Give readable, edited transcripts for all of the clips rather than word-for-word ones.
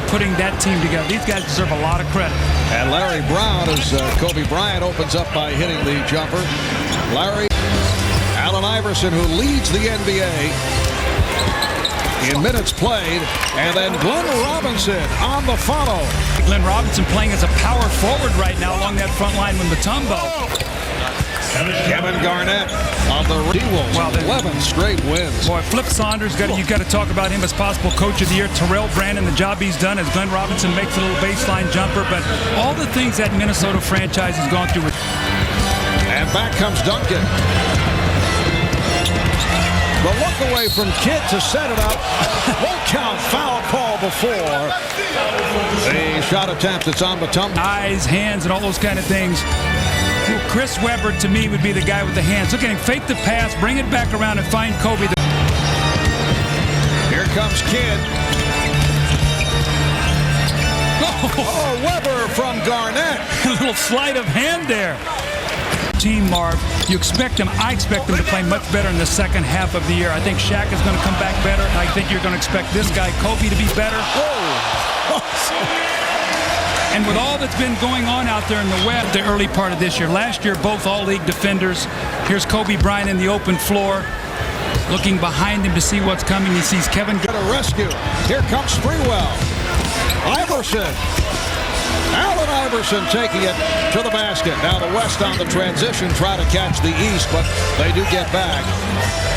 putting that team together. These guys deserve a lot of credit. And Larry Brown, as Kobe Bryant opens up by hitting the jumper. Larry, Allen Iverson, who leads the NBA in minutes played, and then Glenn Robinson on the follow. Glenn Robinson playing as a power forward right now along that front line with Mutombo. Kevin Garnett on the D-Wolves. Well, 11 straight wins. Boy, Flip Saunders, you got to talk about him as possible coach of the year. Terrell Brandon, the job he's done as Glenn Robinson makes a little baseline jumper, but all the things that Minnesota franchise has gone through. And back comes Duncan. The look away from Kidd to set it up. Won't count. Foul call before the shot attempt. It's on Mutombo. Eyes, hands, and all those kind of things. Well, Chris Webber, to me, would be the guy with the hands. Look at him fake the pass, bring it back around, and find Kobe. Here comes Kidd. Oh, Webber from Garnett. A little sleight of hand there. Team, Marv, you expect him, I expect him to play much better in the second half of the year. I think Shaq is going to come back better. I think you're going to expect this guy, Kobe, to be better. And with all that's been going on out there in the West, the early part of this year, last year, both all-league defenders. Here's Kobe Bryant in the open floor, looking behind him to see what's coming. He sees Kevin. Got a rescue. Here comes Springwell. Iverson. Allen Iverson taking it to the basket. Now the West on the transition, try to catch the East, but they do get back.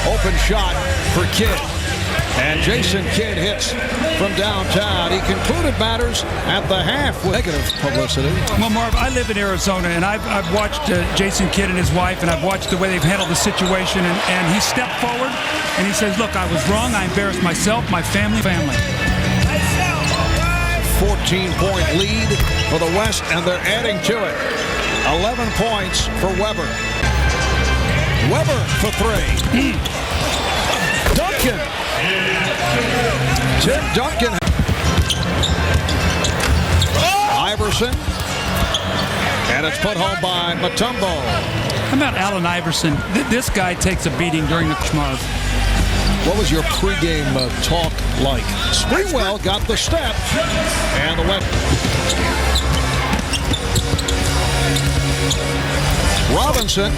Open shot for Kidd. And Jason Kidd hits from downtown. He concluded matters at the half with negative publicity. Well, Marv, I live in Arizona, and I've watched Jason Kidd and his wife, and I've watched the way they've handled the situation. And he stepped forward, and he says, look, I was wrong. I embarrassed myself, my family. 14-point lead for the West, and they're adding to it. 11 points for Webber. Webber for three. Duncan. Tim Duncan. Iverson. And it's put home by Mutombo. How about Allen Iverson? This guy takes a beating during the Marv. What was your pregame talk like? Springwell got the step. And the West. Robinson.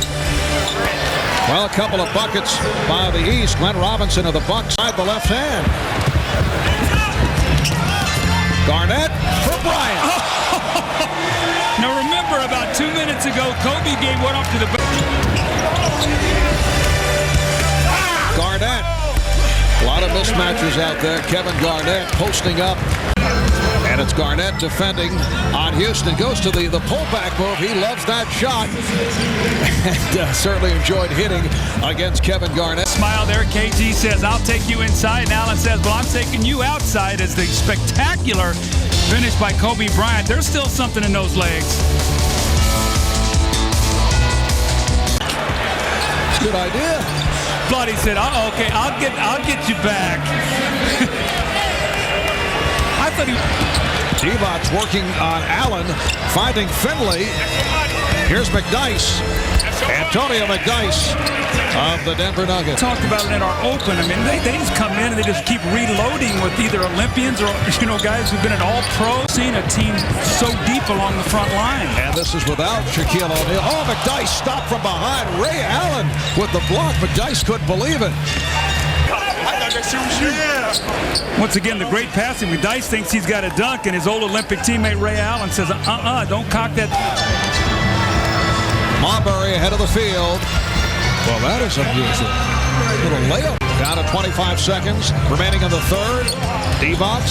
Well, a couple of buckets by the East. Glenn Robinson of the Bucks side the left hand. Garnett for Bryant. Now remember, about 2 minutes ago, Kobe gave one up to the Garnett. A lot of mismatches out there. Kevin Garnett posting up. And it's Garnett defending on Houston. Goes to the pullback move. He loves that shot. And certainly enjoyed hitting against Kevin Garnett. Smile there. KG says, I'll take you inside. And Allen says, well, I'm taking you outside, as the spectacular finish by Kobe Bryant. There's still something in those legs. It's a good idea. Bloody said, oh, okay, I'll get you back. I thought he... Divac working on Allen, finding Finley. Here's McDyess. Antonio McDyess of the Denver Nuggets. Talked about it in our open. I mean, they just come in and they just keep reloading with either Olympians or, guys who've been at all-pro. Seen a team so deep along the front line. And this is without Shaquille O'Neal. Oh, McDyess stopped from behind. Ray Allen with the block. McDyess couldn't believe it. Once again, the great passing. McDyess thinks he's got a dunk, and his old Olympic teammate Ray Allen says, don't cock that. Marbury ahead of the field. Well, that is unusual. Little layup. Down to 25 seconds remaining in the third. Divac.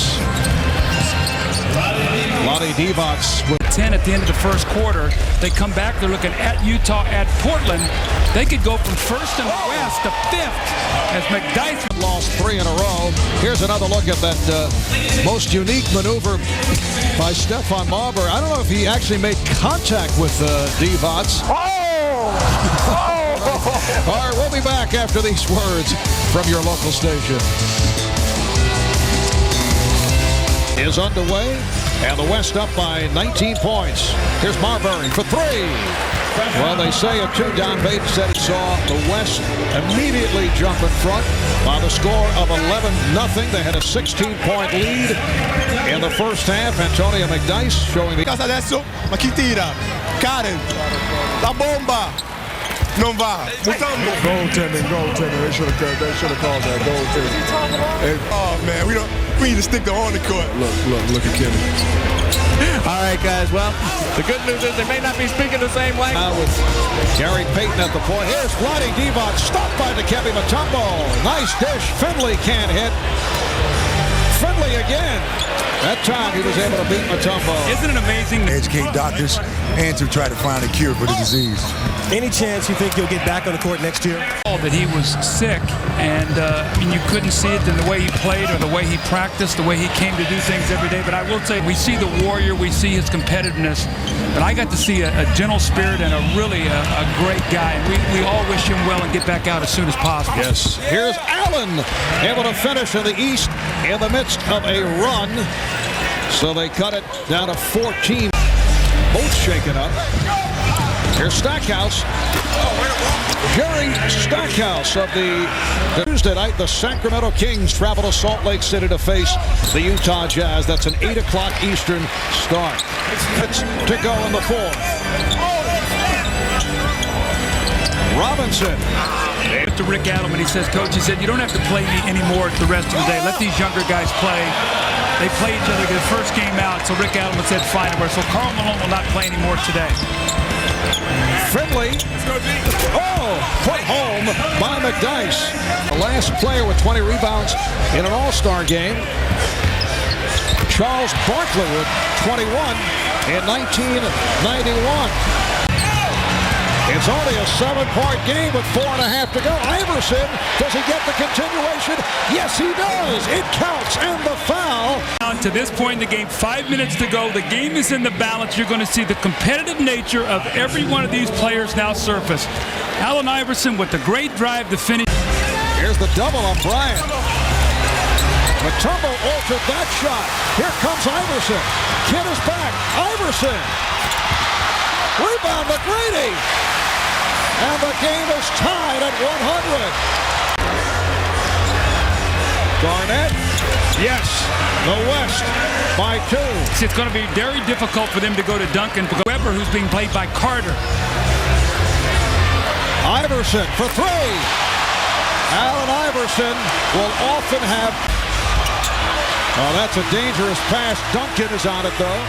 Lonnie Divac with 10 at the end of the first quarter. They come back. They're looking at Utah, at Portland. They could go from first in the West to fifth as McDyess lost 3 in a row. Here's another look at that most unique maneuver by Stephon Marbury. I don't know if he actually made contact with Divac. All right, we'll be back after these words from your local station. Is underway. And the West up by 19 points. Here's Marbury for three. Well, they say it too. Don Bates said he saw the West immediately jump in front by the score of 11-0. They had a 16-point lead in the first half. Antonio McDyess showing the... Adesso, ma chi tira? Karen, la bomba. Non va. Mutombo. Goaltending. They should have called that goaltending. Oh man, we need to stick to on the court. Look at Kenny. All right, guys. Well, the good news is they may not be speaking the same language. Now with Gary Payton at the point. Here's Vlade Divac, stopped by Dikembe Mutombo. Nice dish. Finley can't hit. Finley again. That time he was able to beat Mutombo. Isn't it amazing? Educate doctors and to try to find a cure for the disease. Any chance you think he'll get back on the court next year? That he was sick, and I mean, you couldn't see it in the way he played or the way he practiced, the way he came to do things every day. But I will say, we see the warrior, we see his competitiveness, but I got to see a gentle spirit and a great guy. And we all wish him well and get back out as soon as possible. Yes. Here's Allen, able to finish in the East in the midst of a run. So they cut it down to 14. Both shaken up. Here's Stackhouse. Jerry Stackhouse of the Tuesday night. The Sacramento Kings travel to Salt Lake City to face the Utah Jazz. That's an 8 o'clock Eastern start. It's to go in the fourth. Robinson. To Rick Adelman, he says, Coach, he said, you don't have to play me anymore the rest of the day. Let these younger guys play. They play each other the first game out, so Rick Adelman said, fine. So Karl Malone will not play anymore today. Finley. Oh, put home by McDyess. The last player with 20 rebounds in an All-Star game. Charles Barkley with 21 in 1991. It's only a 7-point game with 4.5 to go. Iverson, does he get the continuation? Yes, he does. It counts, and the foul. To this point in the game, 5 minutes to go. The game is in the balance. You're going to see the competitive nature of every one of these players now surface. Allen Iverson with the great drive to finish. Here's the double on Bryant. Mutombo altered that shot. Here comes Iverson. Kid is back. Iverson. Rebound McGrady. And the game is tied at 100. Garnett. Yes. The West by 2. It's going to be very difficult for them to go to Duncan. Weber, who's being played by Carter. Iverson for 3. Allen Iverson will often have... Oh, that's a dangerous pass. Duncan is on it, though.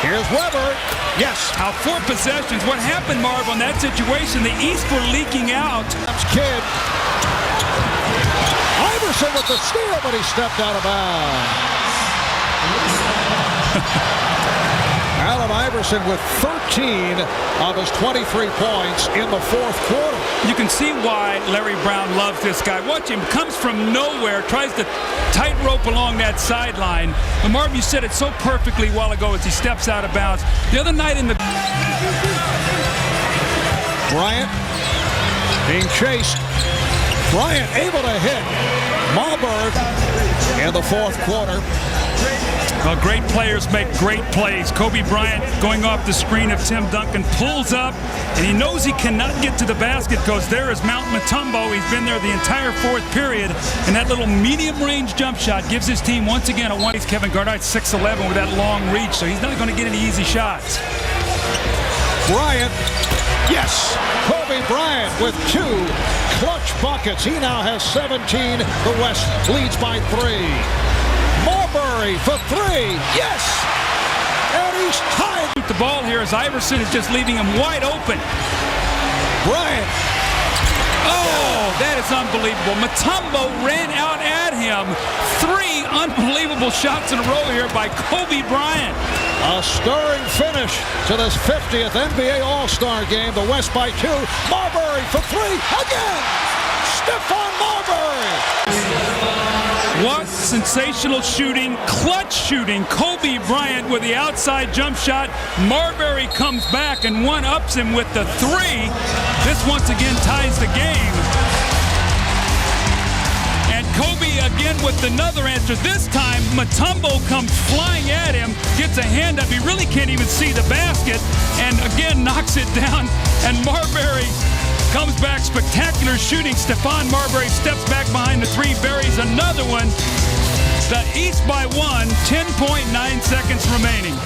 Here's Weber. Yes. Now 4 possessions. What happened, Marv, on that situation? The East were leaking out. Kid. Iverson with the steal, but he stepped out of bounds. Allen Iverson with 13 of his 23 points in the fourth quarter. You can see why Larry Brown loves this guy. Watch him. Comes from nowhere. Tries to tightrope along that sideline. But Marv, you said it so perfectly a while ago as he steps out of bounds. The other night in the... Bryant being chased. Bryant able to hit Marbury in the fourth quarter. Well, great players make great plays. Kobe Bryant going off the screen of Tim Duncan, pulls up, and he knows he cannot get to the basket because there is Mount Mutombo. He's been there the entire fourth period, and that little medium-range jump shot gives his team once again a 1. Kevin Garnett 6'11" with that long reach, so he's not going to get any easy shots. Bryant, yes, Kobe Bryant with 2 clutch buckets. He now has 17. The West leads by 3. Marbury for 3. Yes! And he's tied. The ball here as Iverson is just leaving him wide open. Bryant. Oh, that is unbelievable. Mutombo ran out at him. 3 unbelievable shots in a row here by Kobe Bryant. A stirring finish to this 50th NBA All-Star game. The West by 2. Marbury for 3. Again! Stephon Marbury. What sensational shooting, clutch shooting. Kobe Bryant with the outside jump shot. Marbury comes back and one-ups him with the 3. This once again ties the game. And Kobe again with another answer. This time, Mutombo comes flying at him. gets a hand up. He really can't even see the basket, and again knocks it down. And Marbury comes back, spectacular shooting. Stephon Marbury steps back behind the three, buries another one. The East by 1, 10.9 seconds remaining.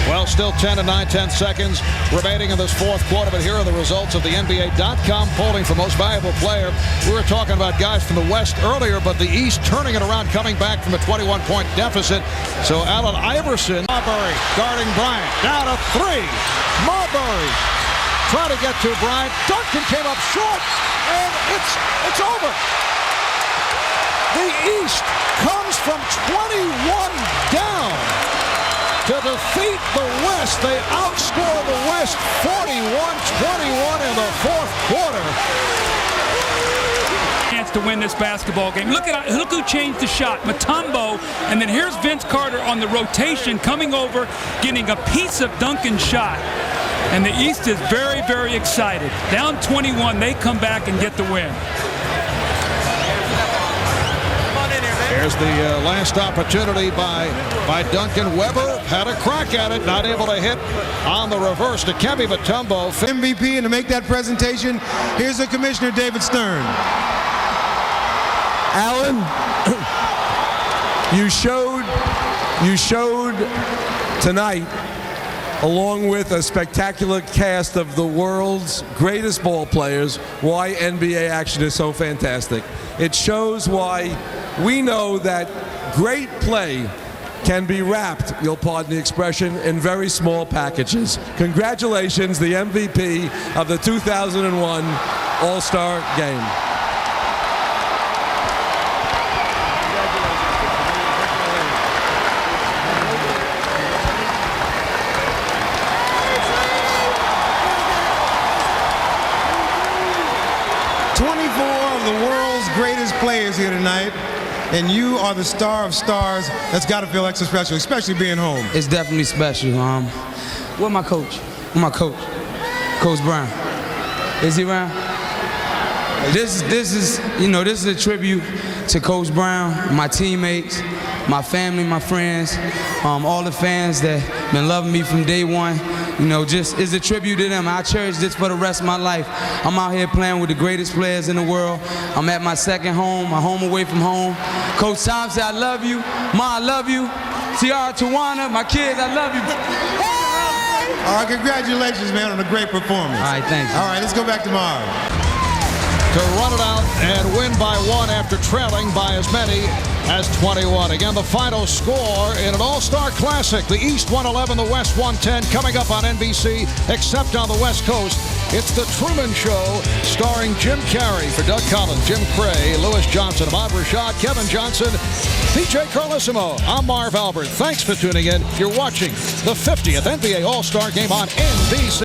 Well, still 10 and 9/10 seconds remaining in this fourth quarter, but here are the results of the NBA.com polling for most valuable player. We were talking about guys from the West earlier, but the East turning it around, coming back from a 21-point deficit. So Allen Iverson, Marbury guarding Bryant, down to three. Marbury trying to get to Bryant. Duncan came up short, and it's over. The East comes from 21 down to defeat the West. They outscore the West 41-21 in the fourth quarter. Chance to win this basketball game. Look who changed the shot. Mutombo, and then here's Vince Carter on the rotation, coming over, getting a piece of Duncan's shot. And the East is very, very excited. Down 21, they come back and get the win. Here's the last opportunity by Duncan. Weber had a crack at it, not able to hit on the reverse. To Dikembe Mutombo. MVP, and to make that presentation, here's the Commissioner, David Stern. Allen, you showed tonight, along with a spectacular cast of the world's greatest ball players, why NBA action is so fantastic. It shows why we know that great play can be wrapped, you'll pardon the expression, in very small packages. Congratulations, the MVP of the 2001 All-Star Game. 24 of the world's greatest players here tonight, and you are the star of stars. That's got to feel extra special, especially being home. It's definitely special. Where my coach? Where my coach? Coach Brown. Is he around? This is a tribute to Coach Brown, my teammates, my family, my friends, all the fans that been loving me from day one. Just is a tribute to them. I cherish this for the rest of my life. I'm out here playing with the greatest players in the world. I'm at my second home, my home away from home. Coach Tom said, I love you. Ma, I love you. Tiara, Tawana, my kids, I love you. Hey! All right, congratulations, man, on a great performance. All right, thanks. All right, let's go back tomorrow. To run it out and win by 1 after trailing by as many as 21. Again, the final score in an All-Star Classic. The East 111, the West 110. Coming up on NBC, except on the West Coast, it's The Truman Show, starring Jim Carrey. For Doug Collins, Jim Cray, Lewis Johnson, Ahmad Rashad, Kevin Johnson, PJ Carlissimo, I'm Marv Albert. Thanks for tuning in. You're watching the 50th NBA All-Star Game on NBC.